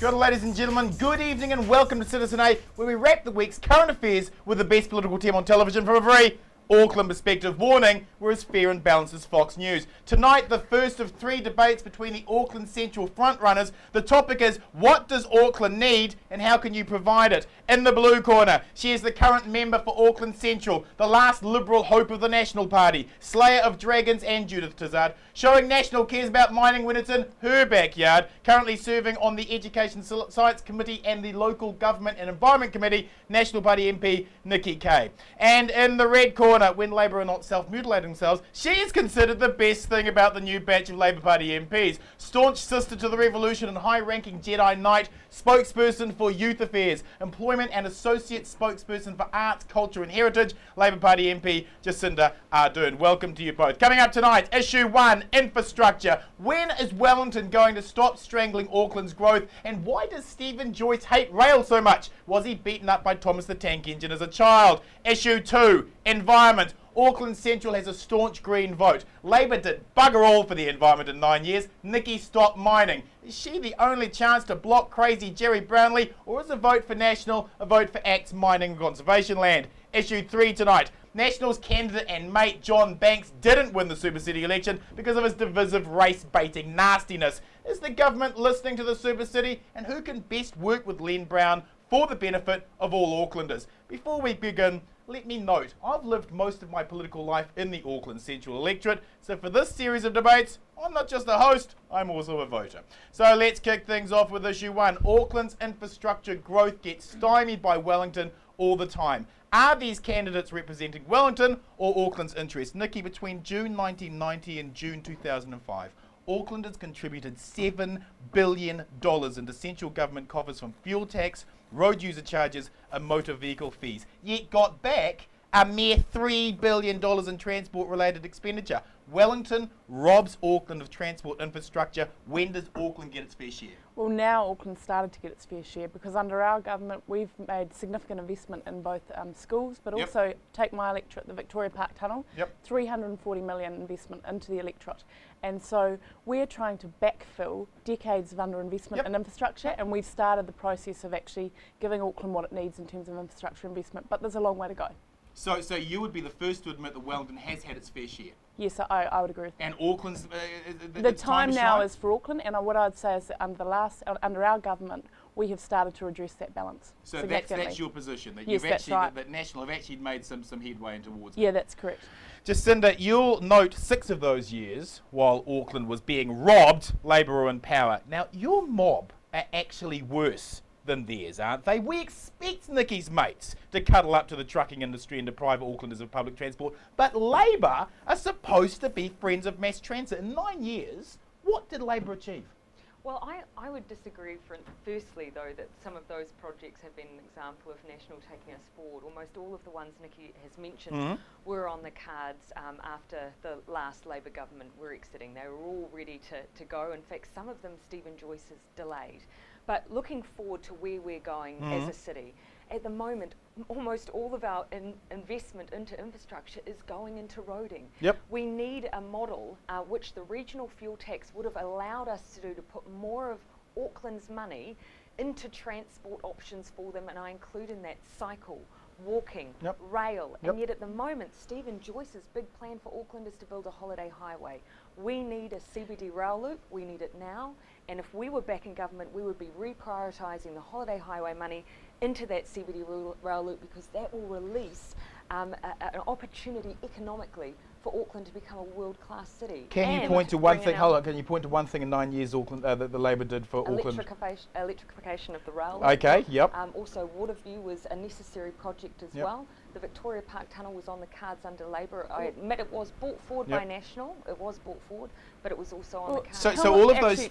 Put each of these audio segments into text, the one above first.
Good, ladies and gentlemen, good evening and welcome to Citizen A, where we wrap the week's current affairs with the best political team on television from a very Auckland perspective. Warning, we're as fair and balanced as Fox News. Tonight, the first of three debates between the Auckland Central frontrunners. The topic is, what does Auckland need and how can you provide it? In the blue corner, she is the current member for Auckland Central, the last Liberal hope of the National Party, slayer of dragons and Judith Tizard, showing national cares about mining when it's in her backyard, currently serving on the Education Science Committee and the Local Government and Environment Committee, National Party MP Nikki Kaye. And in the red corner, when Labour are not self-mutilating themselves, she is considered the best thing about the new batch of Labour Party MPs. Staunch sister to the revolution and high-ranking Jedi Knight, spokesperson for youth affairs, employment and associate spokesperson for arts, culture and heritage, Labour Party MP Jacinda Ardern. Welcome to you both. Coming up tonight, issue 1, infrastructure. When is Wellington going to stop strangling Auckland's growth? And why does Stephen Joyce hate rail so much? Was he beaten up by Thomas the Tank Engine as a child? Issue 2, environment. Auckland Central has a staunch Green vote. Labour did bugger all for the environment in 9 years. Nikki stopped mining. Is she the only chance to block crazy Jerry Brownlee, or is a vote for National a vote for Acts Mining and Conservation Land? Issue 3 tonight. Nationals candidate and mate John Banks didn't win the Super City election because of his divisive race-baiting nastiness. Is the government listening to the Super City? And who can best work with Len Brown for the benefit of all Aucklanders? Before we begin, let me note, I've lived most of my political life in the Auckland Central electorate, so for this series of debates, I'm not just a host, I'm also a voter. So let's kick things off with issue 1. Auckland's infrastructure growth gets stymied by Wellington all the time. Are these candidates representing Wellington or Auckland's interests? Nikki, between June 1990 and June 2005, Auckland has contributed $7 billion into central government coffers from fuel tax, road user charges and motor vehicle fees, yet got back a mere $3 billion in transport-related expenditure. Wellington robs Auckland of transport infrastructure. When does Auckland get its fair share? Well, now Auckland started to get its fair share because under our government we've made significant investment in both schools, but also take my electorate, the Victoria Park Tunnel, $340 million investment into the electorate. And so we're trying to backfill decades of underinvestment in infrastructure, and we've started the process of actually giving Auckland what it needs in terms of infrastructure investment, but there's a long way to go. So you would be the first to admit that Wellington has had its fair share? Yes, I would agree with that. And Auckland's... the time now is for Auckland, and what I'd say is that under our government, we have started to reduce that balance. So that's your position, that yes, that's right. that National have actually made some headway towards it. Yeah, that's correct. Jacinda, you'll note 6 of those years, while Auckland was being robbed, Labour were in power. Now, your mob are actually worse than theirs, aren't they? We expect Nikki's mates to cuddle up to the trucking industry and deprive Aucklanders of public transport, but Labour are supposed to be friends of mass transit. In 9 years, what did Labour achieve? Well, I would disagree, firstly, though, that some of those projects have been an example of National taking us forward. Almost all of the ones Nikki has mentioned were on the cards after the last Labour government were exiting. They were all ready to go. In fact, some of them Stephen Joyce has delayed. But looking forward to where we're going as a city, at the moment, almost all of our investment into infrastructure is going into roading. We need a model which the regional fuel tax would have allowed us to do, to put more of Auckland's money into transport options for them, and I include in that cycle, walking, rail, and yet at the moment Stephen Joyce's big plan for Auckland is to build a holiday highway. We need a CBD rail loop, we need it now, and if we were back in government we would be reprioritising the holiday highway money into that CBD rail loop, because that will release an opportunity economically for Auckland to become a world-class city. Can you point to one thing? Hold on. Can you point to one thing in 9 years Auckland that the Labour did for Auckland? Electrification of the rail. Okay. Also, Waterview was a necessary project as well. The Victoria Park Tunnel was on the cards under Labour. I admit it was brought forward by National. It was brought forward, but it was also on the cards. So all of those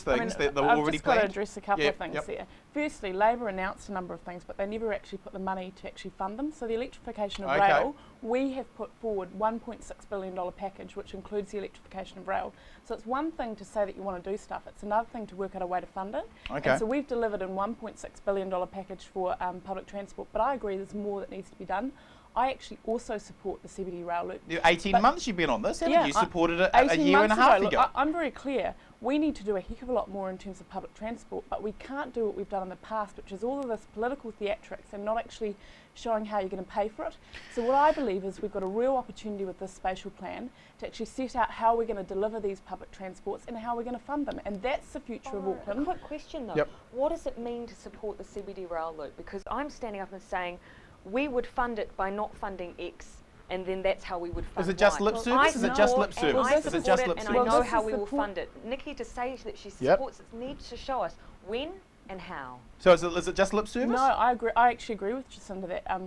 things, that they were already planned. I've just got to address a couple of things there. Firstly, Labour announced a number of things, but they never actually put the money to actually fund them. So the electrification of rail, we have put forward $1.6 billion package, which includes the electrification of rail. So it's one thing to say that you want to do stuff, it's another thing to work out a way to fund it. And so we've delivered a $1.6 billion package for public transport, but I agree there's more that needs to be done. I actually also support the CBD rail loop. 18 months you've been on this, haven't you? Supported it a 18 year and a half months ago. Look, I'm very clear. We need to do a heck of a lot more in terms of public transport, but we can't do what we've done in the past, which is all of this political theatrics and not actually showing how you're going to pay for it. So what I believe is we've got a real opportunity with this spatial plan to actually set out how we're going to deliver these public transports and how we're going to fund them, and that's the future of Auckland. A quick question though, what does it mean to support the CBD rail loop? Because I'm standing up and saying we would fund it by not funding X, and then that's how we would fund it. Is it just lip service? Is it just lip service? Is it just lip service? And I know how we will fund it. Nikki, to say that she supports it, needs to show us when and how. So is it just lip service? No, I agree. I actually agree with Jacinda that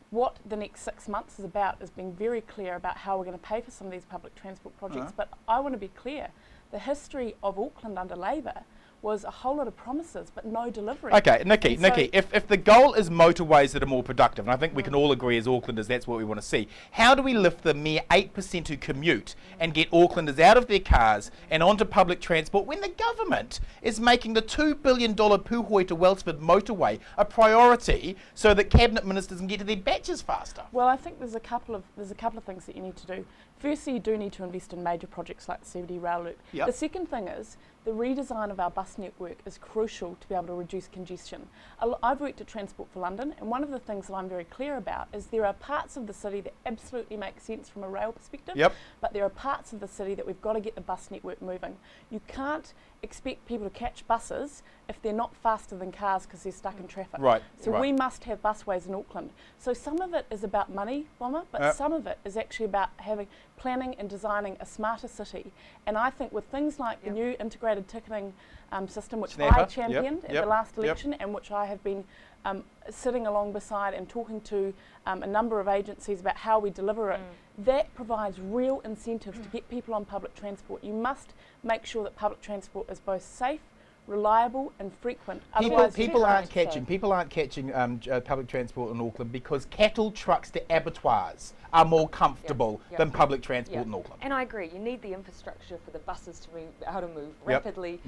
what the next 6 months is about is being very clear about how we're going to pay for some of these public transport projects. But I want to be clear, the history of Auckland under Labour was a whole lot of promises but no delivery. Okay, Nikki, if the goal is motorways that are more productive, and I think we can all agree as Aucklanders that's what we want to see, how do we lift the mere 8% who commute and get Aucklanders out of their cars and onto public transport when the government is making the $2 billion Puhoi to Wellsford motorway a priority so that cabinet ministers can get to their batches faster? Well, I think there's a couple of things that you need to do. Firstly, you do need to invest in major projects like the CBD rail loop. The second thing is the redesign of our bus network is crucial to be able to reduce congestion. I've worked at Transport for London, and one of the things that I'm very clear about is there are parts of the city that absolutely make sense from a rail perspective, but there are parts of the city that we've got to get the bus network moving. You can't expect people to catch buses if they're not faster than cars because they're stuck in traffic. So we must have busways in Auckland. So some of it is about money, Bomber, but some of it is actually about planning and designing a smarter city. And I think with things like the new integrated ticketing system, which I championed at the last election and which I have been sitting along beside and talking to a number of agencies about how we deliver it, that provides real incentives to get people on public transport. You must make sure that public transport is both safe, reliable and frequent. People aren't catching public transport in Auckland because cattle trucks to abattoirs are more comfortable than public transport in Auckland. And I agree, you need the infrastructure for the buses to move, how to move rapidly.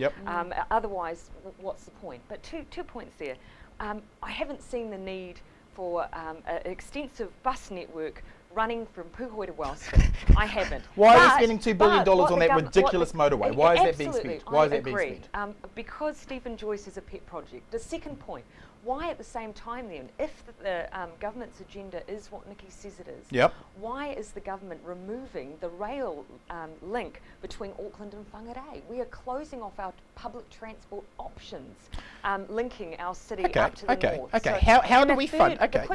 Otherwise, what's the point? But two points there. I haven't seen the need for an extensive bus network running from Puhoi to Wellsford. I haven't. Why are we spending $2 billion on that ridiculous motorway? Why is that being spent? Why is that being spent? Because Stephen Joyce is a pet project. The second point, why at the same time then, if the government's agenda is what Nikki says it is, why is the government removing the rail link between Auckland and Whangarei? We are closing off our public transport options, linking our city up to the north. Okay, how do we fund? Okay,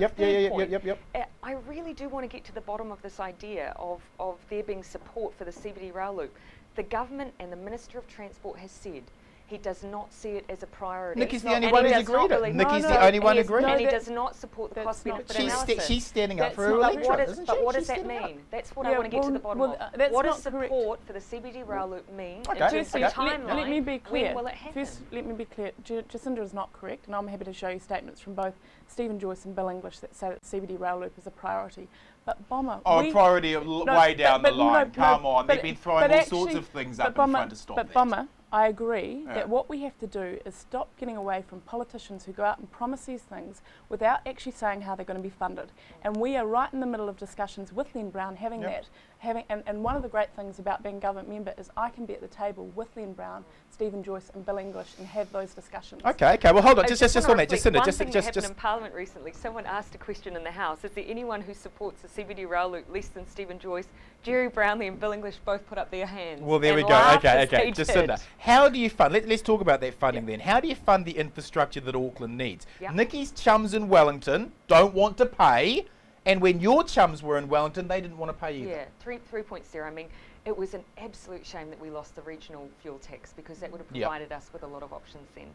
I really do want to get to the bottom of this idea of there being support for the CBD rail loop. The government and the Minister of Transport has said he does not see it as a priority. Nikki's the only one who's agreed it. Nikki's the only one who agreed it. And he does not support the cost-benefit analysis. She's standing up for her electorate, But what does that mean? That's what I want to get to the bottom of. What does support for the CBD rail loop mean? In terms of timeline, let me be clear. When will it happen? First, let me be clear. Jacinda is not correct, and I'm happy to show you statements from both Stephen Joyce and Bill English that say that CBD rail loop is a priority. But Bomber, priority way down the line. Come on, they've been throwing all sorts of things up in front to stop that. But Bomber, I agree that what we have to do is stop getting away from politicians who go out and promise these things without actually saying how they're going to be funded. And we are right in the middle of discussions with Len Brown having that. And one of the great things about being government member is I can be at the table with Len Brown, Stephen Joyce and Bill English and have those discussions. Okay, well hold on, just on that, Jacinda. One thing that happened in Parliament recently, someone asked a question in the House, is there anyone who supports the CBD rail loop less than Stephen Joyce? Jerry Brownlee and Bill English both put up their hands. Well, there we go. Okay, Jacinda. How do you fund, let's talk about that funding then. How do you fund the infrastructure that Auckland needs? Nikki's chums in Wellington don't want to pay, and when your chums were in Wellington, they didn't want to pay either. Yeah, 3 points there. I mean, it was an absolute shame that we lost the regional fuel tax because that would have provided us with a lot of options then.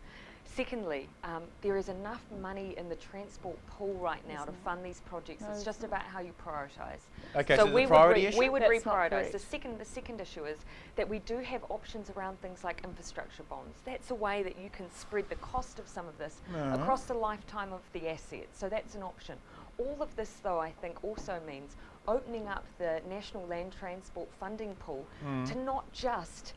Secondly, there is enough money in the transport pool right now to fund these projects. It's just about how you prioritise. Okay, so we would reprioritise. The second issue is that we do have options around things like infrastructure bonds. That's a way that you can spread the cost of some of this across the lifetime of the asset. So that's an option. All of this, though, I think also means opening up the National Land Transport Funding Pool to not just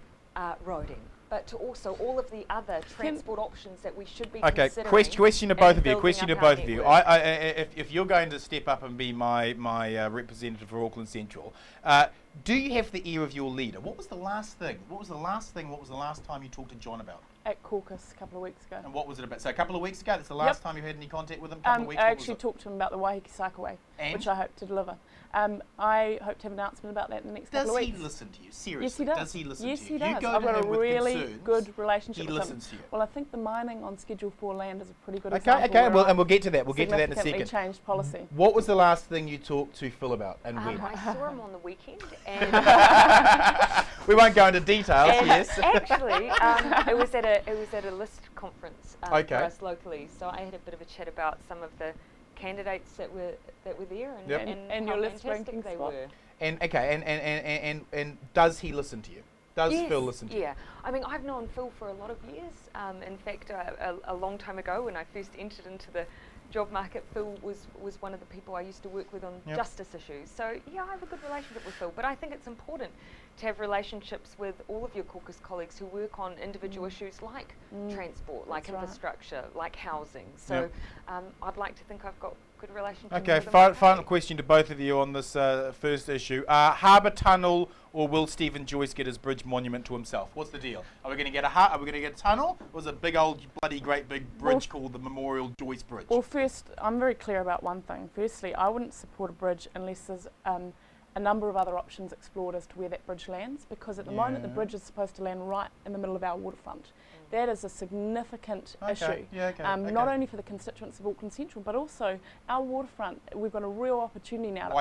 roading. but to also all of the other transport options that we should be okay, considering. question to both of you. building Question to up our both of you. network. If you're going to step up and be my representative for Auckland Central, do you have the ear of your leader? What was the last thing? What was the last time you talked to John about? At caucus a couple of weeks ago. And what was it about? So a couple of weeks ago, that's the last time you had any contact with him? Couple of weeks, I what was actually it? talked to him about the Waiheke Cycleway, And? which I hope to deliver. I hope to have an announcement about that in the next couple of weeks. Does he listen to you? Seriously? Yes, he does. Does he listen yes, to you? he If does. you go I've to got him a with really concerns, good relationship he with listens him. to you. Well, I think the mining on Schedule 4 land is a pretty good Okay, example. okay, where and we'll get to that. We'll get to that in a significantly second. changed policy. What was the last thing you talked to Phil about, and when? I saw him on the weekend, and, We won't go into details. and Yes. actually, it was at a list conference for Okay. us locally. So I had a bit of a chat about some of the candidates that were there, and, Yep. And how your list fantastic ranking they spot. were. And okay, and does he listen to you? Does Yes, Phil listen to you? yeah. I mean, I've known Phil for a lot of years. In fact, a long time ago when I first entered into the job market, Phil was one of the people I used to work with on Yep. justice issues. So yeah, I have a good relationship with Phil, but I think it's important to have relationships with all of your caucus colleagues who work on individual issues like transport, like That's right. infrastructure, like housing. So I'd like to think I've got good relationships Okay, with them. final question to both of you on this first issue. Harbour Tunnel, or will Stephen Joyce get his bridge monument to himself? What's the deal? Are we going to get a tunnel, or is it a big old bloody great big bridge called the Memorial Joyce Bridge? Well, first, I'm very clear about one thing. Firstly, I wouldn't support a bridge unless there's a number of other options explored as to where that bridge lands, because at the moment the bridge is supposed to land right in the middle of our waterfront. That is a significant issue, not only for the constituents of Auckland Central, but also our waterfront. We've got a real opportunity now to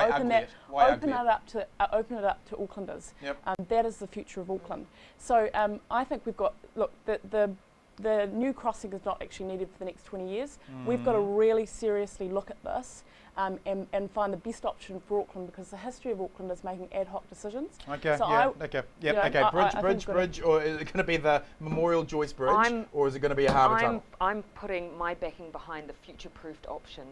open it up to Aucklanders. Yep. That is the future of Auckland. So I think we've got, look, the new crossing is not actually needed for the next 20 years. We've got to really seriously look at this and find the best option for Auckland, because the history of Auckland is making ad hoc decisions. Okay, So bridge, or is it going to be the Memorial Joyce Bridge, or is it going to be a harbour tunnel? I'm putting my backing behind the future-proofed option.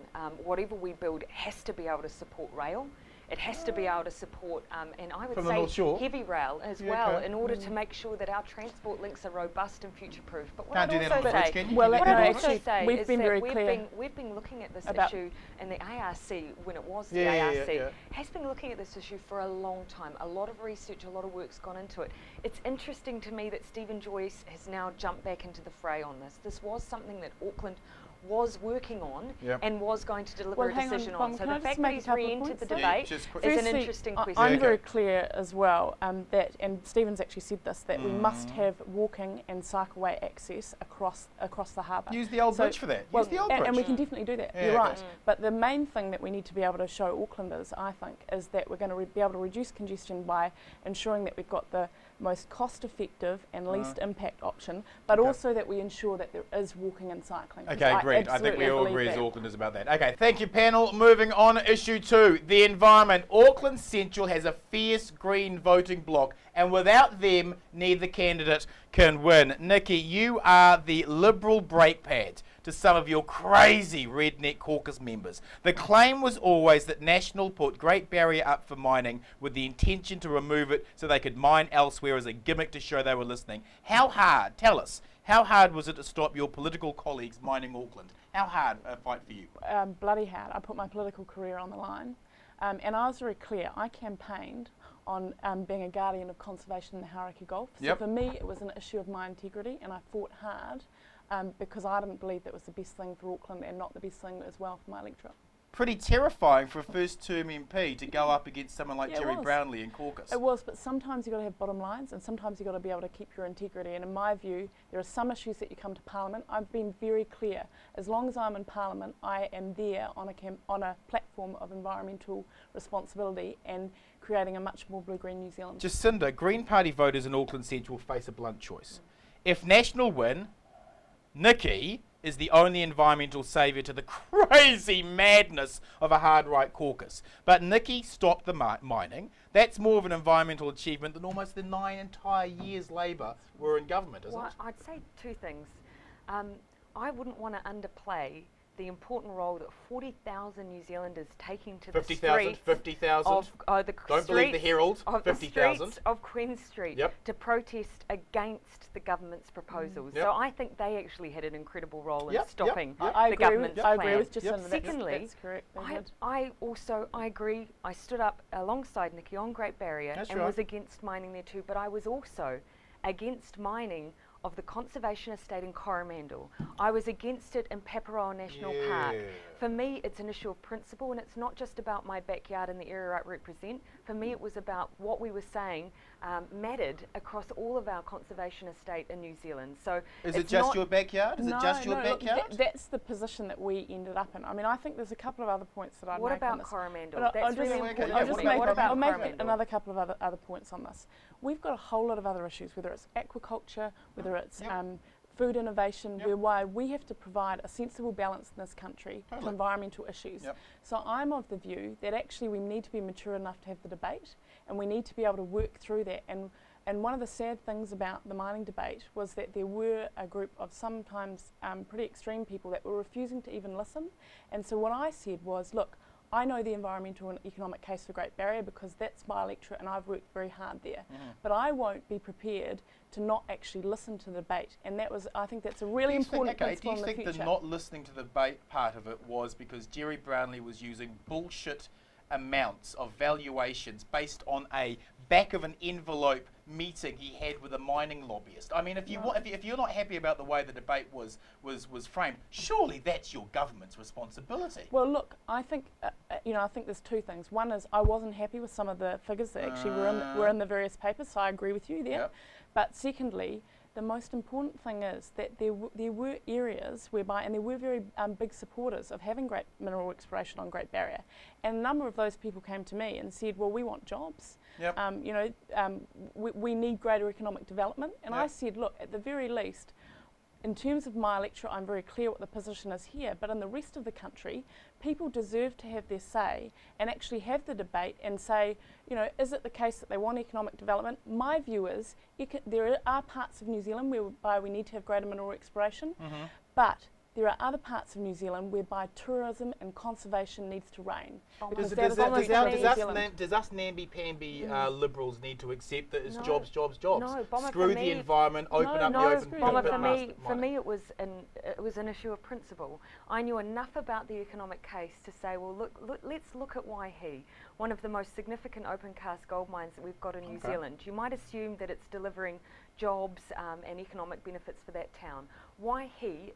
Whatever we build has to be able to support rail. It has to be able to support, and I would From the North say Shore? heavy rail as well, in order to make sure that our transport links are robust and future-proof. But what Can't do I'd that on also the bridge, say, can you? Well, what no, I'd also actually, say we've is been that very we've clear been looking at this about issue, and the ARC, when it was the ARC, has been looking at this issue for a long time. A lot of research, a lot of work's gone into it. It's interesting to me that Stephen Joyce has now jumped back into the fray on this. This was something that Auckland was working on and was going to deliver a decision on. So the fact that he's re-entered the debate is an interesting question. I'm very clear as well that, and Stephen's actually said this, that we must have walking and cycleway access across the harbour. Use the old bridge for that. Use the old bridge. And we can definitely do that. You're right. But the main thing that we need to be able to show Aucklanders, I think, is that we're going to be able to reduce congestion by ensuring that we've got the most cost-effective and least impact option, but also that we ensure that there is walking and cycling. Okay, great. I think we all agree as Aucklanders about that. Okay, thank you, panel. Moving on, issue 2, the environment. Auckland Central has a fierce green voting bloc, and without them, neither candidate can win. Nikki, you are the Liberal brake pad to some of your crazy redneck caucus members. The claim was always that National put Great Barrier up for mining with the intention to remove it so they could mine elsewhere as a gimmick to show they were listening. How hard, tell us, how hard was it to stop your political colleagues mining Auckland? How hard a fight for you? Bloody hard. I put my political career on the line. And I was very clear. I campaigned on being a guardian of conservation in the Hauraki Gulf. So for me, it was an issue of my integrity, and I fought hard because I didn't believe that was the best thing for Auckland and not the best thing as well for my electorate. Pretty terrifying for a first-term MP to go up against someone like Jerry Brownlee in caucus. It was, but sometimes you've got to have bottom lines, and sometimes you've got to be able to keep your integrity. And in my view, there are some issues that you come to Parliament. I've been very clear. As long as I'm in Parliament, I am there on a platform of environmental responsibility and creating a much more blue-green New Zealand. Jacinda, Green Party voters in Auckland Central face a blunt choice. If National win, Nikki is the only environmental saviour to the crazy madness of a hard right caucus. But Nikki stopped the mining. That's more of an environmental achievement than almost the 9 entire years Labor were in government, isn't it? I'd say two things. I wouldn't want to underplay the important role that 40,000 New Zealanders taking to 50,000, 50,000. Don't believe the Herald. 50,000 of Queen Street to protest against the government's proposals. So I think they actually had an incredible role in stopping the government's plan. I agree with Jacinda. Secondly, that's correct. I agree. I stood up alongside Nikki on Great Barrier was against mining there too, but I was also against mining of the conservation estate in Coromandel. I was against it in Paparoa National Park. For me, it's an issue of principle, and it's not just about my backyard and the area I represent. For me, it was about what we were saying mattered across all of our conservation estate in New Zealand. So is it just your backyard? Is it just your backyard? Look, that's the position that we ended up in. I mean, I think there's a couple of other points that I'd make on this. What about Coromandel? That's really important. I'll make another couple of other points on this. We've got a whole lot of other issues, whether it's aquaculture, whether it's food innovation, whereby we have to provide a sensible balance in this country to environmental issues. So I'm of the view that actually we need to be mature enough to have the debate, and we need to be able to work through that. And one of the sad things about the mining debate was that there were a group of sometimes pretty extreme people that were refusing to even listen. And so what I said was, look, I know the environmental and economic case for Great Barrier because that's my electorate and I've worked very hard there. But I won't be prepared to not actually listen to the debate. And that was, I think that's a really important principle in the future. Do you think the not listening to the debate part of it was because Jerry Brownlee was using bullshit amounts of valuations based on a back of an envelope meeting he had with a mining lobbyist? I mean, if you're not happy about the way the debate was framed, surely that's your government's responsibility. Well, look, I think I think there's two things. One is I wasn't happy with some of the figures that actually were in the various papers, so I agree with you there. But secondly, the most important thing is that there were areas whereby, and there were very big supporters of having great mineral exploration on Great Barrier, and a number of those people came to me and said, well, we want jobs. We need greater economic development. And I said, look, at the very least, in terms of my electorate, I'm very clear what the position is here, but in the rest of the country, people deserve to have their say and actually have the debate and say, is it the case that they want economic development? My view is there are parts of New Zealand whereby we need to have greater mineral exploration, but there are other parts of New Zealand whereby tourism and conservation needs to reign. Does us namby-pamby Liberals need to accept that it's jobs? No, Screw the environment, open up the open pit. For me, it was an issue of principle. I knew enough about the economic case to say, well, let's look at Waihi, one of the most significant open cast gold mines that we've got in New Zealand. You might assume that it's delivering jobs and economic benefits for that town. Waihi,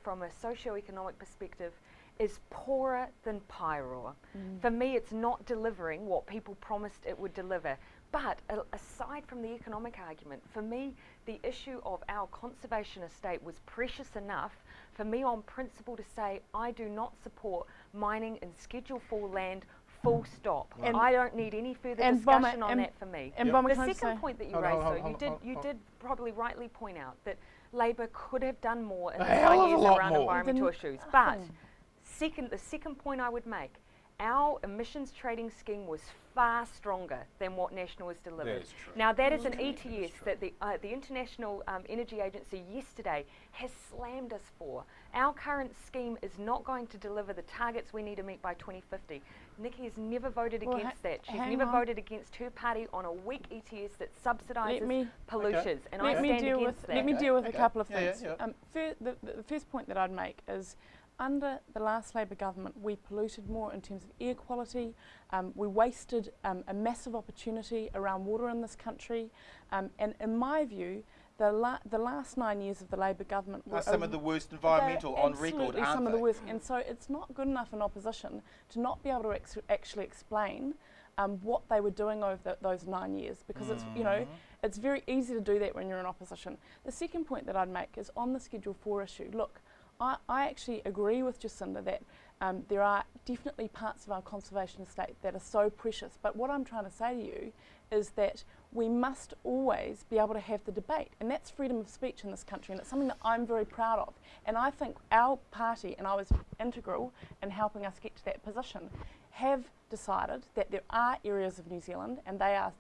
from a socio-economic perspective, is poorer than Paeroa. For me, it's not delivering what people promised it would deliver. But aside from the economic argument, for me, the issue of our conservation estate was precious enough for me on principle to say I do not support mining in Schedule 4 land, full stop. And I don't need any further discussion on that for me. And the second point that you raised, though, you did probably rightly point out that Labour could have done more in the 9 years around environmental issues. But the second point I would make, our emissions trading scheme was far stronger than what National has delivered. That is true. Now that is an ETS that the International Energy Agency yesterday has slammed us for. Our current scheme is not going to deliver the targets we need to meet by 2050. Nikki has never voted against that. She's never voted against her party on a weak ETS that subsidises polluters, and I stand against that. Let me deal with a couple of things. The first point that I'd make is, under the last Labour government, we polluted more in terms of air quality. We wasted a massive opportunity around water in this country. And in my view, the last 9 years of the Labour government were some of the worst environmental on record, aren't some of the worst. And so it's not good enough in opposition to not be able to actually explain what they were doing over those 9 years, because it's very easy to do that when you're in opposition. The second point that I'd make is on the Schedule 4 issue. Look, I actually agree with Jacinda that there are definitely parts of our conservation estate that are so precious, but what I'm trying to say to you is that we must always be able to have the debate, and that's freedom of speech in this country, and it's something that I'm very proud of. And I think our party, and I was integral in helping us get to that position, have decided that there are areas of New Zealand, and they are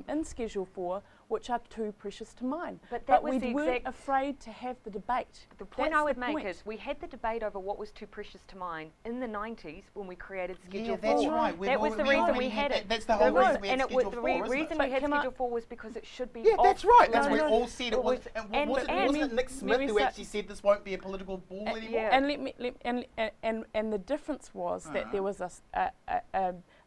in Schedule 4, which are too precious to mine. But was we weren't afraid to have the debate. The point I would make is we had the debate over what was too precious to mine in the 90s when we created Schedule 4. That's right. That was the reason we had it. That's the whole reason we had and Schedule 4, the reason we had Schedule 4 was because it should be off. That's right. That's No, what no. we all said it was. And wasn't it Nick Smith who actually said this won't be a political ball anymore? And the difference was that there was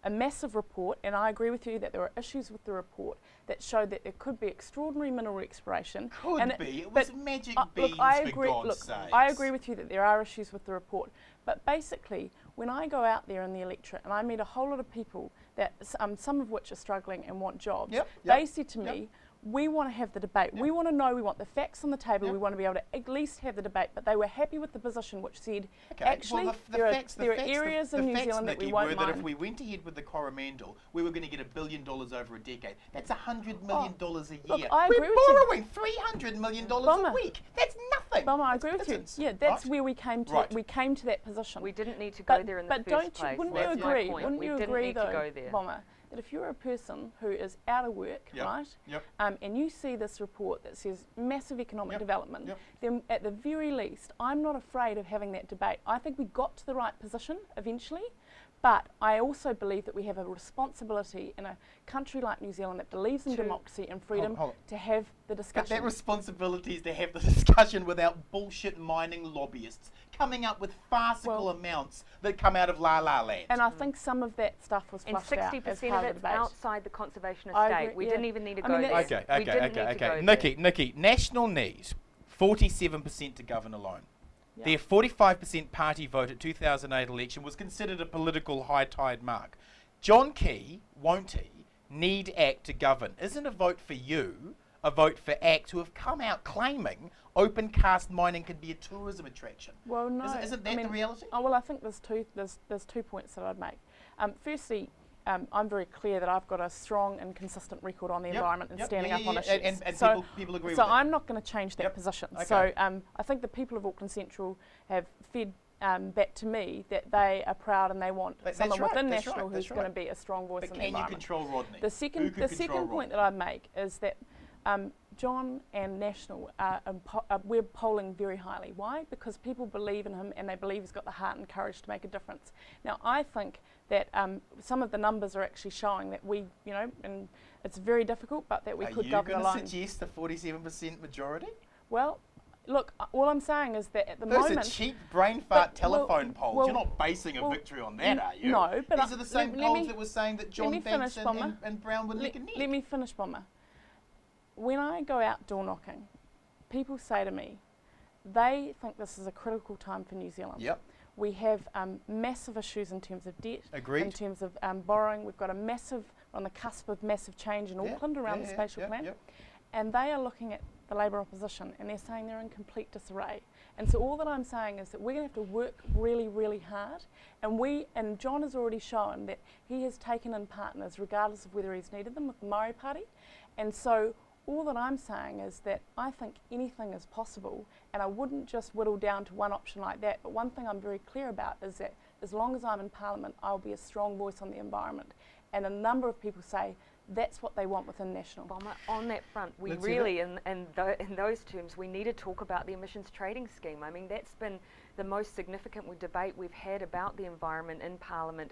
a massive report, and I agree with you that there were issues with the report that showed that there could be extraordinary mineral exploration. It was magic beans, for God's sake. I agree with you that there are issues with the report, but basically, when I go out there in the electorate and I meet a whole lot of people that some of which are struggling and want jobs, they said to me, we want to have the debate. We want to know, we want the facts on the table, we want to be able to at least have the debate, but they were happy with the position which said, actually, there are areas in New Zealand that we won't mind. That if we went ahead with the Coromandel, we were going to get $1 billion over a decade. That's $100 million a year. Look, I agree with We're borrowing $300 million a week. That's nothing. Bomber, I agree with you. Yeah, that's where we came to. We came to that position. We didn't need to go there in the first place. Wouldn't you agree? Wouldn't you agree, though, there. Bomber, that if you're a person who is out of work, right, and you see this report that says massive economic development, then at the very least, I'm not afraid of having that debate. I think we got to the right position eventually, but I also believe that we have a responsibility in a country like New Zealand that believes in democracy and freedom to have the discussion. But that responsibility is to have the discussion without bullshit mining lobbyists coming up with farcical amounts that come out of La La Land. And I think some of that stuff was flushed out. And 60% of it's outside the conservation estate. We didn't even need to go there. Okay. Nikki, National needs 47% to govern alone. Their 45% party vote at 2008 election was considered a political high tide mark. John Key, won't he, need ACT to govern? Isn't a vote for you a vote for ACT, who have come out claiming open cast mining could be a tourism attraction? Well, no. Isn't that the reality? Oh, well, I think there's two points that I'd make. Firstly, I'm very clear that I've got a strong and consistent record on the environment and standing up on issues. And people agree with that. So I'm not going to change that position. Okay. So I think the people of Auckland Central have fed back to me that they are proud and they want someone within National who's going to be a strong voice in the environment. Can you control Rodney? The second point that I make is that John and National, we're polling very highly. Why? Because people believe in him and they believe he's got the heart and courage to make a difference. Now, I think that some of the numbers are actually showing that we, and it's very difficult, but that we could govern alone. Are you going to suggest a 47% majority? Well, look, all I'm saying is that at the moment... moment... Those are cheap brain fart telephone polls. You're not basing a victory on that, are you? No, but... These are the same polls that were saying that John Banks and Brown were neck and neck. Let me finish, Bomber. When I go out door knocking, people say to me, they think this is a critical time for New Zealand. Yep. We have massive issues in terms of debt, in terms of borrowing. We've got we're on the cusp of massive change in Auckland around the spatial plan. And they are looking at the Labour opposition and they're saying they're in complete disarray. And so all that I'm saying is that we're going to have to work really, really hard. And John has already shown that he has taken in partners regardless of whether he's needed them with the Maori Party. And so all that I'm saying is that I think anything is possible, and I wouldn't just whittle down to one option like that. But one thing I'm very clear about is that as long as I'm in Parliament, I'll be a strong voice on the environment. And a number of people say that's what they want within National. Bomber, on that front, we really, in those terms, we need to talk about the emissions trading scheme. I mean, that's been the most significant debate we've had about the environment in Parliament.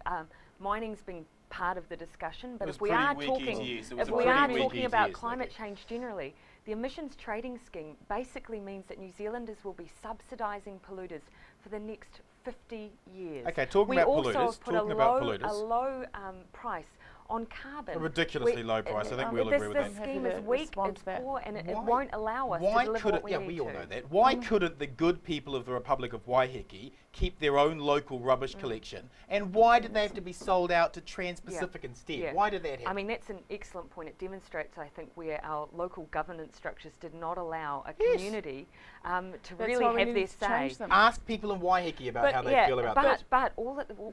Mining's been part of the discussion, but if we are talking about climate change generally, the emissions trading scheme basically means that New Zealanders will be subsidising polluters for the next 50 years. Okay, talking about polluters, a low price on carbon. A ridiculously low price. I think we all agree with that. This scheme is weak, it's poor, and it won't allow us to deliver what we need to. We all know that. Why couldn't the good people of the Republic of Waiheke keep their own local rubbish collection? And why did they have to be sold out to Trans-Pacific instead? Why did that happen? I mean, that's an excellent point. It demonstrates, I think, where our local governance structures did not allow a community to really have their say. Ask people in Waiheke about how they feel about that. But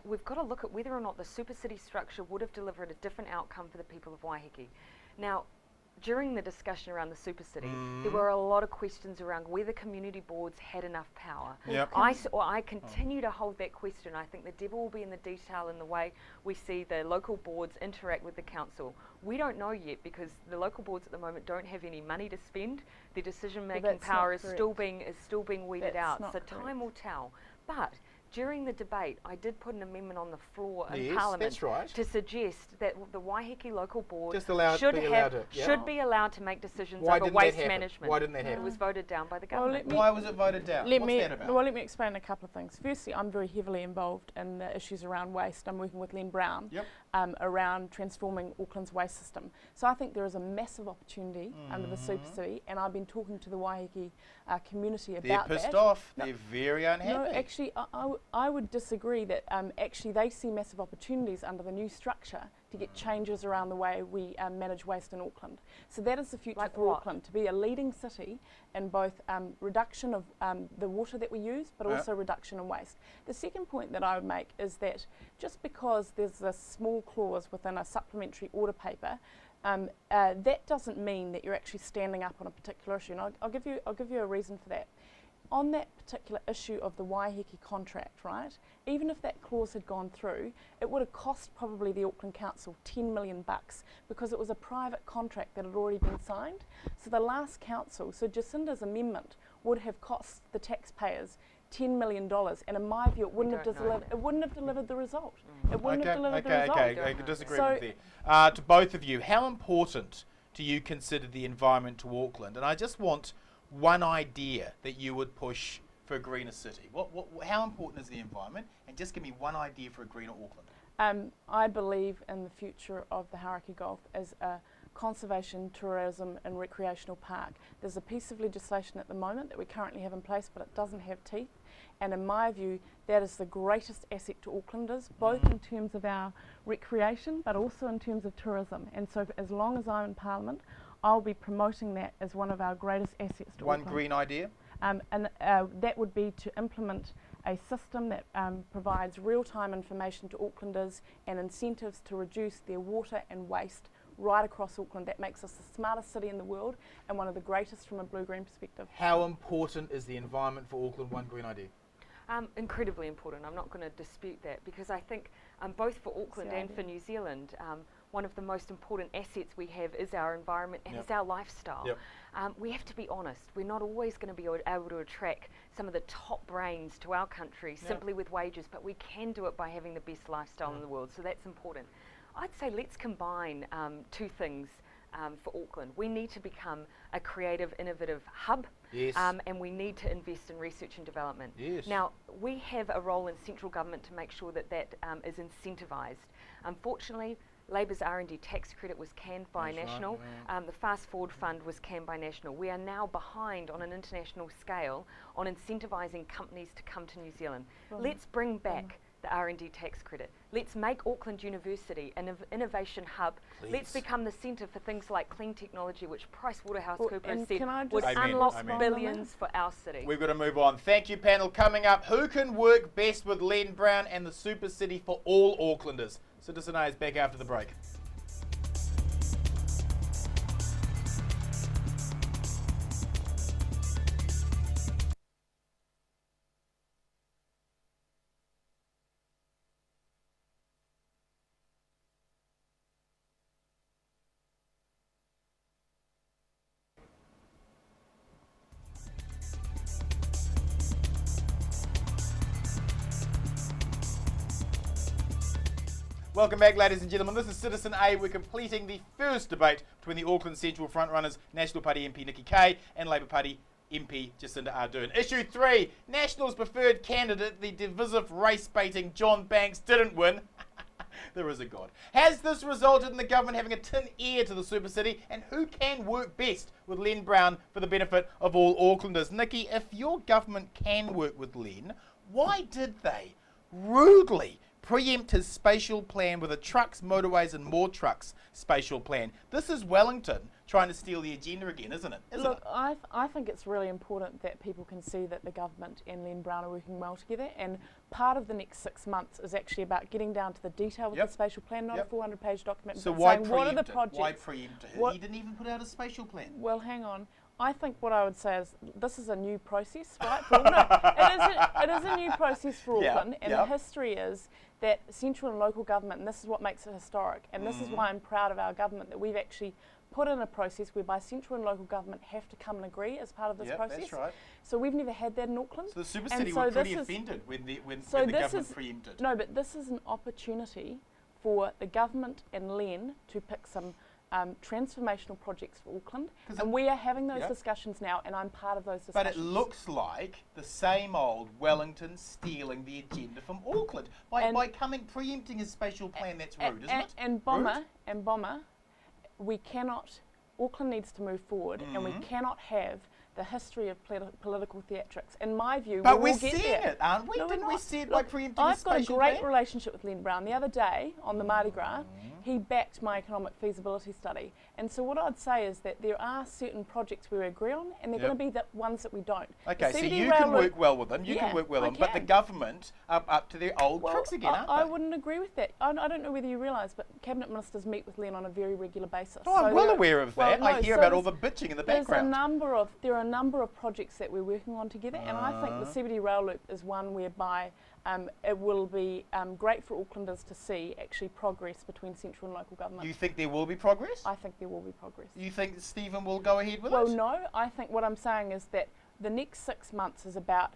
we've got to look at whether or not the super city structure would have delivered a different outcome for the people of Waiheke. Now, during the discussion around the Super City, there were a lot of questions around whether community boards had enough power. Yep. I continue to hold that question. I think the devil will be in the detail in the way we see the local boards interact with the council. We don't know yet because the local boards at the moment don't have any money to spend. Their decision-making power is still being weeded out. So time will tell. But during the debate, I did put an amendment on the floor in Parliament to suggest that the Waiheke local board should be allowed to make decisions over waste management. Why didn't that happen? It was voted down by the government. Why was it voted down? What's that about? Well, let me explain a couple of things. Firstly, I'm very heavily involved in the issues around waste. I'm working with Len Brown around transforming Auckland's waste system. So I think there is a massive opportunity under the Super City, and I've been talking to the Waiheke community about that. They're pissed off. They're very unhappy. No, actually, I would disagree that actually they see massive opportunities under the new structure to get changes around the way we manage waste in Auckland. So that is the future for Auckland, to be a leading city in both reduction of the water that we use, but also reduction in waste. The second point that I would make is that just because there's a small clause within a supplementary order paper, that doesn't mean that you're actually standing up on a particular issue. And I'll give you a reason for that. On that particular issue of the Waiheke contract, right, even if that clause had gone through, it would have cost probably the Auckland Council $10 million because it was a private contract that had already been signed. So the last council, so Jacinda's amendment would have cost the taxpayers $10 million, and in my view, it wouldn't have delivered the result. It wouldn't have delivered the result. Okay, I can disagree with you. To both of you, how important do you consider the environment to Auckland? And I just want one idea that you would push for a greener city. How important is the environment? And just give me one idea for a greener Auckland. I believe in the future of the Hauraki Gulf as a conservation, tourism and recreational park. There's a piece of legislation at the moment that we currently have in place, but it doesn't have teeth. And in my view, that is the greatest asset to Aucklanders, both in terms of our recreation, but also in terms of tourism. And so as long as I'm in Parliament, I'll be promoting that as one of our greatest assets to Auckland. One green idea? That would be to implement a system that provides real-time information to Aucklanders and incentives to reduce their water and waste right across Auckland. That makes us the smartest city in the world and one of the greatest from a blue-green perspective. How important is the environment for Auckland? One green idea. Incredibly important. I'm not going to dispute that because I think both for Auckland and for New Zealand, one of the most important assets we have is our environment and is our lifestyle. We have to be honest. We're not always going to be able to attract some of the top brains to our country simply with wages, but we can do it by having the best lifestyle in the world. So that's important. I'd say let's combine two things for Auckland. We need to become a creative, innovative hub, and we need to invest in research and development. Now, we have a role in central government to make sure that that is incentivised. Unfortunately, Labour's R&D tax credit was canned by National. The Fast Forward Fund was canned by National. We are now behind on an international scale on incentivising companies to come to New Zealand. Let's bring back the R&D tax credit. Let's make Auckland University an innovation hub. Let's become the centre for things like clean technology, which PricewaterhouseCoopers said would unlock billions for our city. We've got to move on. Thank you, panel. Coming up, who can work best with Len Brown and the Super City for all Aucklanders? Citizen A is back after the break. Welcome back, ladies and gentlemen. This is Citizen A. We're completing the first debate between the Auckland Central frontrunners, National Party MP Nikki Kaye and Labour Party MP Jacinda Ardern. Issue 3. National's preferred candidate, the divisive race-baiting John Banks, didn't win. There is a God. Has this resulted in the government having a tin ear to the Super City? And who can work best with Len Brown for the benefit of all Aucklanders? Nikki, if your government can work with Len, why did they rudely preempt his spatial plan with a trucks, motorways and more trucks spatial plan? This is Wellington trying to steal the agenda again, isn't it? Look, I think it's really important that people can see that the government and Len Brown are working well together, and part of the next 6 months is actually about getting down to the detail with the spatial plan, not a 400-page document. So but why saying what are the projects? Why preempt it? He didn't even put out a spatial plan. Well, hang on. I think what I would say is this is a new process, right? It is a new process for Auckland, and the history is that central and local government, and this is what makes it historic, and this is why I'm proud of our government, that we've actually put in a process whereby central and local government have to come and agree as part of this process. That's right. So we've never had that in Auckland. So the Super City were pretty offended when the government preempted. No, but this is an opportunity for the government and Len to pick some transformational projects for Auckland, and we are having those discussions now, and I'm part of those discussions. But it looks like the same old Wellington stealing the agenda from Auckland by preempting his spatial plan. That's rude, isn't it? And Bomber, we cannot. Auckland needs to move forward, and we cannot have the history of political theatrics. In my view, but we're seeing it, aren't we? Didn't we see it by preempting his spatial plan? I've got a great relationship with Len Brown. The other day on the Mardi Gras, he backed my economic feasibility study. And so what I'd say is that there are certain projects we agree on, and they're going to be the ones that we don't. Okay, so you can work well with them. You can work well with them, but the government are up to their old tricks again, aren't they? I wouldn't agree with that. I don't know whether you realise, but cabinet ministers meet with Len on a very regular basis. Oh, I'm well aware of that. I hear about all the bitching in the background. There are a number of projects that we're working on together, and I think the CBD rail loop is one whereby it will be great for Aucklanders to see actually progress between central and local government. You think there will be progress? I think there will be progress. You think Stephen will go ahead with it? Well, no. I think what I'm saying is that the next 6 months is about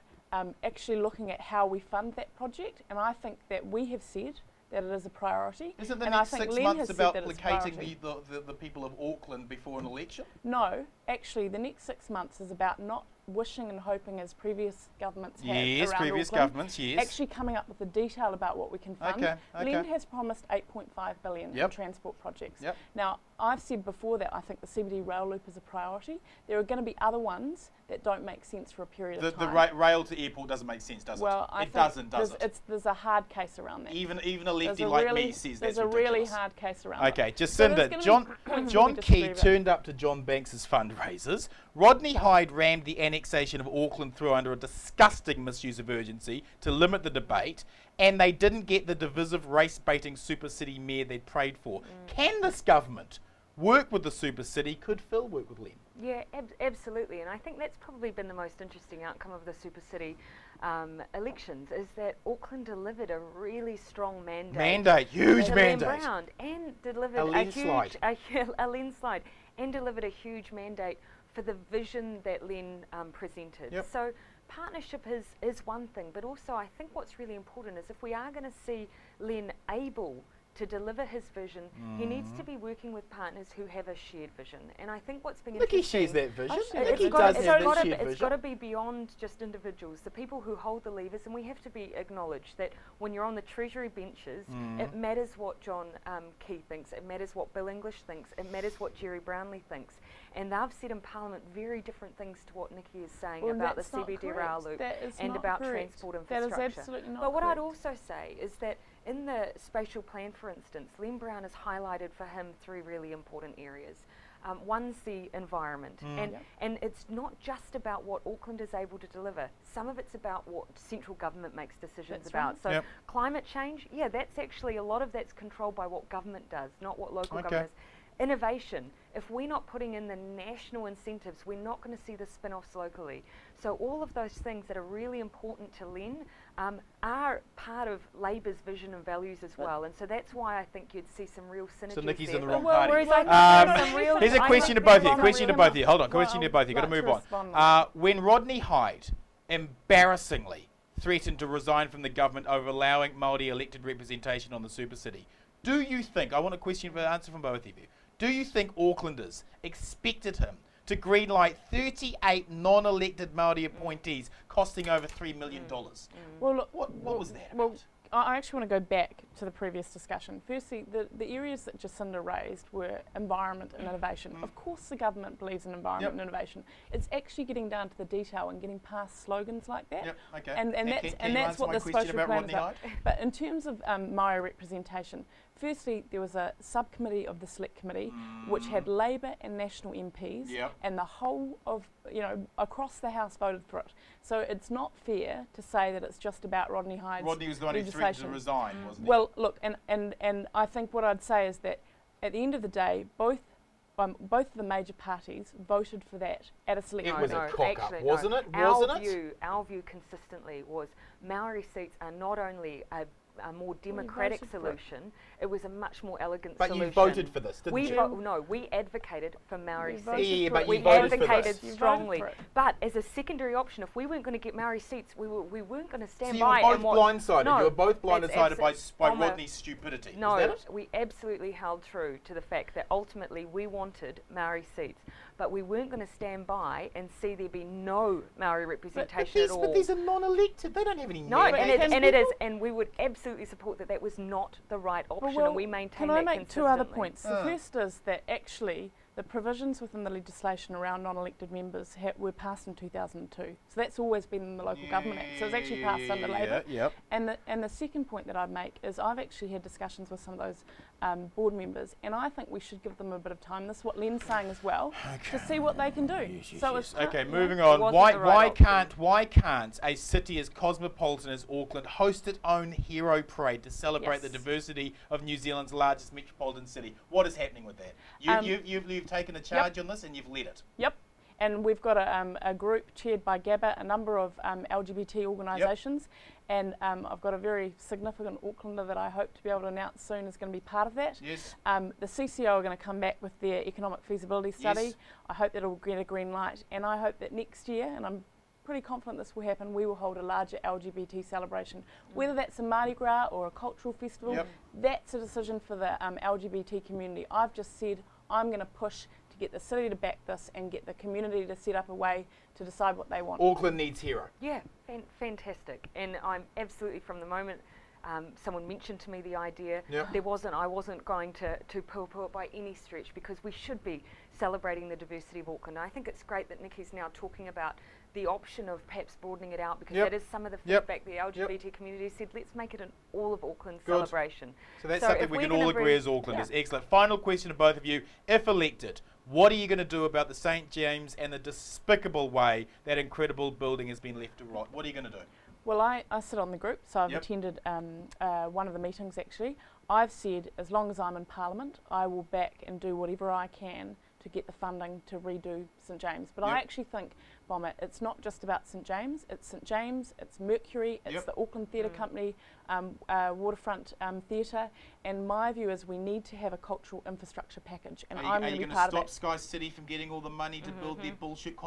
actually looking at how we fund that project, and I think that we have said that it is a priority. Isn't the next 6 months about placating the people of Auckland before an election? No, actually the next 6 months is about not wishing and hoping as previous governments have around previous Auckland, governments, actually coming up with the detail about what we can fund. Len has promised 8.5 billion in transport projects. Now, I've said before that I think the CBD rail loop is a priority. There are going to be other ones that don't make sense for a period of time. The rail to airport doesn't make sense, does it? Well, it doesn't, does it? There's a hard case around that. Even a lefty like me says that's ridiculous. There's a really hard case around that. Okay, Jacinda, John Key turned up to John Banks' fundraisers. Rodney Hyde rammed the annexation of Auckland through under a disgusting misuse of urgency to limit the debate, and they didn't get the divisive race-baiting Super City mayor they'd prayed for. Can this government work with the Super City? Could Phil work with Len? Yeah, absolutely, and I think that's probably been the most interesting outcome of the Super City elections, is that Auckland delivered a really strong mandate. Huge mandate. Len Brown, and delivered a landslide, and delivered a huge mandate for the vision that Len presented. So partnership is one thing, but also I think what's really important is if we are going to see Len able to deliver his vision, he needs to be working with partners who have a shared vision. And I think what's being interesting... Nicky shares that vision. It's got to be beyond just individuals, the people who hold the levers, and we have to be acknowledged that when you're on the Treasury benches, it matters what John Key thinks, it matters what Bill English thinks, it matters what Jerry Brownlee thinks. And they've said in Parliament very different things to what Nicky is saying about the CBD rail loop and about transport infrastructure. That is absolutely not But what I'd also say is that in the spatial plan, for instance, Len Brown has highlighted for him 3 really important areas. One's the environment, and it's not just about what Auckland is able to deliver. Some of it's about what central government makes decisions about. So climate change, that's actually, a lot of that's controlled by what government does, not what local government does. Innovation, if we're not putting in the national incentives, we're not going to see the spin-offs locally. So all of those things that are really important to Len are part of Labour's vision and values as well. And so that's why I think you'd see some real synergies. So Nicky's there. in the wrong party. Here's a question to both of you. Hold on, question to both of you. Got to move on. When Rodney Hyde embarrassingly threatened to resign from the government over allowing Māori elected representation on the Super City, do you think, I want a question for answer from both of you, do you think Aucklanders expected him to greenlight 38 non-elected Māori appointees costing over $3 million? Well, look, what was that well, about? I actually want to go back to the previous discussion. Firstly, the areas that Jacinda raised were environment and innovation. Of course the government believes in environment and innovation. It's actually getting down to the detail and getting past slogans like that. And that's what the social plan is about. But in terms of Māori representation, firstly, there was a subcommittee of the Select Committee which had Labor and National MPs, and the whole of, across the House voted for it. So it's not fair to say that it's just about Rodney Hyde's Rodney was the one who threatened to resign, wasn't he? Well, look, and I think what I'd say is that at the end of the day, both of the major parties voted for that at a select. It was a cock-up, wasn't it? Our view consistently was Maori seats are not only a more democratic solution, it was a much more elegant solution. But you voted for this, didn't you? No, we advocated for Maori seats. Yeah, but we you voted advocated for this. strongly. But as a secondary option, if we weren't going to get Maori seats, we weren't going to stand by. So you were both blindsided. No, you were both blindsided by Rodney's stupidity. No, is that it? we absolutely held true to the fact that ultimately we wanted Maori seats. But we weren't going to stand by and see there be no Maori representation at all. But these are non-elected. They don't have any. No, and we would absolutely support that. That was not the right option, and we maintain that consistently. Can I make two other points? The first is that actually the provisions within the legislation around non-elected members were passed in 2002. So that's always been in the Local Government Act. So it was actually passed under Labor. And the second point that I'd make is I've actually had discussions with some of those board members, and I think we should give them a bit of time. This is what Len's saying as well, to see what they can do. Okay, moving on. Why can't a city as cosmopolitan as Auckland host its own hero parade to celebrate the diversity of New Zealand's largest metropolitan city? What is happening with that? You've taken a charge on this and you've led it. Yep. And we've got a group chaired by GABA, a number of LGBT organisations, and I've got a very significant Aucklander that I hope to be able to announce soon is going to be part of that. Yes. The CCO are going to come back with their economic feasibility study. Yes. I hope that it will get a green light, and I hope that next year, and I'm pretty confident this will happen, we will hold a larger LGBT celebration. Whether that's a Mardi Gras or a cultural festival, that's a decision for the LGBT community. I've just said I'm going to push to get the city to back this and get the community to set up a way to decide what they want. Auckland needs hero. Yeah, fantastic. And I'm absolutely, from the moment someone mentioned to me the idea, I wasn't going to poo-poo it by any stretch, because we should be celebrating the diversity of Auckland. I think it's great that Nikki's now talking about the option of perhaps broadening it out, because that is some of the feedback the LGBT community said. Let's make it an all of Auckland celebration. So that's something we can all agree as Aucklanders. Excellent. Final question to both of you. If elected, what are you going to do about the St James and the despicable way that incredible building has been left to rot? What are you going to do? Well, I sit on the group, so I've attended one of the meetings actually. I've said as long as I'm in Parliament, I will back and do whatever I can to get the funding to redo St James. But I actually think, Bomber, it's not just about St James, it's Mercury, it's the Auckland Theatre Company, Waterfront Theatre, and my view is we need to have a cultural infrastructure package, and I'm going to be part of that. Are you going to stop Sky City from getting all the money to build their bullshit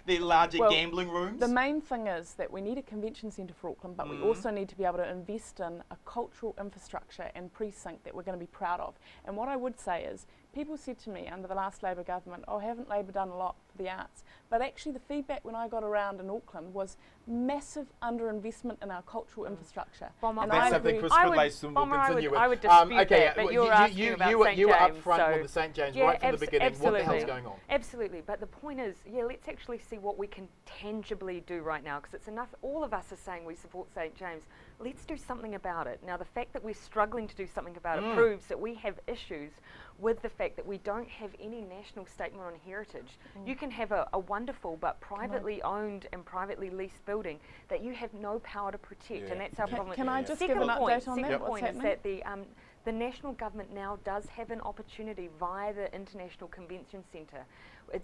their larger gambling rooms? The main thing is that we need a convention centre for Auckland, but we also need to be able to invest in a cultural infrastructure and precinct that we're going to be proud of. And what I would say is, people said to me under the last Labor government, haven't Labor done a lot for the arts? But actually the feedback when I got around in Auckland was massive underinvestment in our cultural infrastructure. And that's something Chris Finlayson will continue with. I would dispute that, but you're asking about St James. You were up front with the St James right from the beginning. Absolutely. What the hell's going on? Absolutely, but the point is, let's actually see what we can tangibly do right now, because it's enough, all of us are saying we support St James. Let's do something about it. Now, the fact that we're struggling to do something about it proves that we have issues with the fact that we don't have any national statement on heritage. You can have a wonderful but privately owned and privately leased building that you have no power to protect, and that's our problem. Can I just give an update on that? Second point is that the national government now does have an opportunity via the International Convention Centre.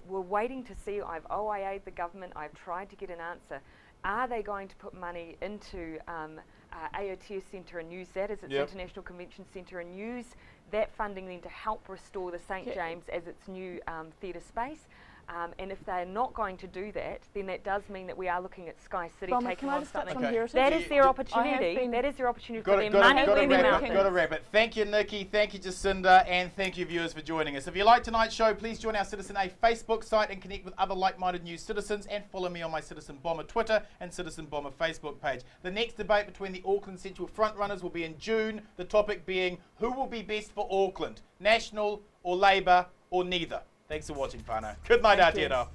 We're waiting to see. I've OIA'd the government. I've tried to get an answer. Are they going to put money into Aotea Centre and use that as its International Convention Centre, and use that funding then to help restore the St James as its new theatre space? And if they're not going to do that, then that does mean that we are looking at Sky City taking on something. That is their opportunity. That is their opportunity for their money. Got to wrap it. Thank you, Nikki. Thank you, Jacinda. And thank you, viewers, for joining us. If you like tonight's show, please join our Citizen A Facebook site and connect with other like-minded news citizens, and follow me on my Citizen Bomber Twitter and Citizen Bomber Facebook page. The next debate between the Auckland Central frontrunners will be in June, the topic being who will be best for Auckland, National or Labour or neither. Thanks for watching, whānau. Good night, Aotearoa.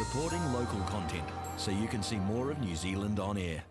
Supporting local content so you can see more of New Zealand on air.